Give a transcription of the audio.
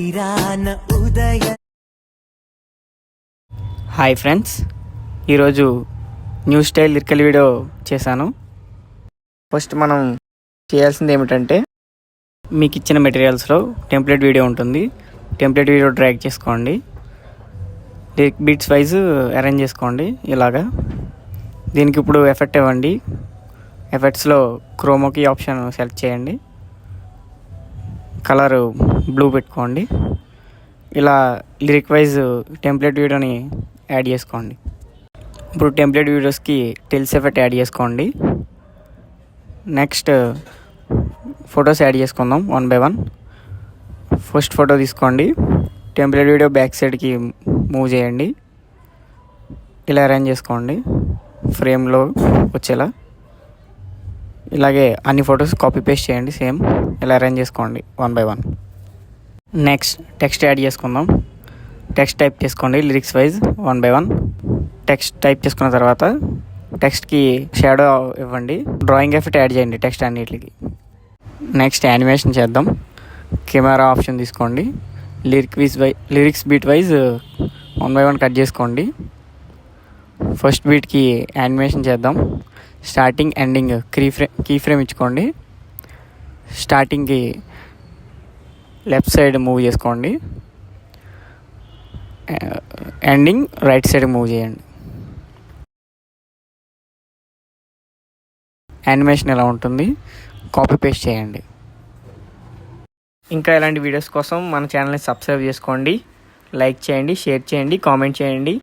తీరాన ఉదయ. Hi friends, ఈరోజు new style lyrical video చేశాను. ఫస్ట్ మనం చేయాల్సింది ఏమిటంటే, మీకు ఇచ్చిన మెటీరియల్స్లో టెంప్లెట్ వీడియో ఉంటుంది. టెంప్లెట్ వీడియో డ్రాగ్ చేసుకోండి. లిరిక్ బీట్స్ వైజ్ అరేంజ్ చేసుకోండి ఇలాగా. దీనికి ఇప్పుడు ఎఫెక్ట్ ఇవ్వండి. ఎఫెక్ట్స్లో క్రోమోకి ఆప్షన్ సెలెక్ట్ చేయండి. కలర్ బ్లూ పెట్టుకోండి. ఇలా లిరిక్ వైజ్ టెంప్లెట్ వీడియోని యాడ్ చేసుకోండి. ఇప్పుడు టెంప్లెట్ వీడియోస్కి టిల్స్ ఎఫెక్ట్ యాడ్ చేసుకోండి. నెక్స్ట్ ఫొటోస్ యాడ్ చేసుకుందాం one by one. First photo తీసుకోండి. టెంప్లెట్ వీడియో బ్యాక్ సైడ్కి మూవ్ చేయండి. ఇలా అరేంజ్ చేసుకోండి ఫ్రేమ్లో వచ్చేలా. ఇలాగే అన్ని ఫొటోస్ కాపీ పేస్ట్ చేయండి. సేమ్ ఇలా అరేంజ్ చేసుకోండి one by one. Next text add చేసుకుందాం. టెక్స్ట్ టైప్ చేసుకోండి lyrics wise one by one. Text type చేసుకున్న తర్వాత టెక్స్ట్కి షాడో ఇవ్వండి. డ్రాయింగ్ ఎఫెక్ట్ యాడ్ చేయండి టెక్స్ట్ అన్నిటికి. నెక్స్ట్ యానిమేషన్ చేద్దాం. కెమెరా ఆప్షన్ తీసుకోండి. Lyrics beat wise one by one cut చేసుకోండి. ఫస్ట్ బీట్కి యానిమేషన్ చేద్దాం. స్టార్టింగ్ ఎండింగ్ కీ ఫ్రేమ్ ఇచ్చుకోండి. స్టార్టింగ్కి లెఫ్ట్ సైడ్ మూవ్ చేసుకోండి. ఎండింగ్ రైట్ సైడ్ మూవ్ చేయండి. యానిమేషన్ ఎలా ఉంటుంది కాపీ పేస్ట్ చేయండి. ఇంకా ఇలాంటి వీడియోస్ కోసం మన ఛానల్ని సబ్స్క్రైబ్ చేసుకోండి. లైక్ చేయండి, షేర్ చేయండి, కామెంట్ చేయండి.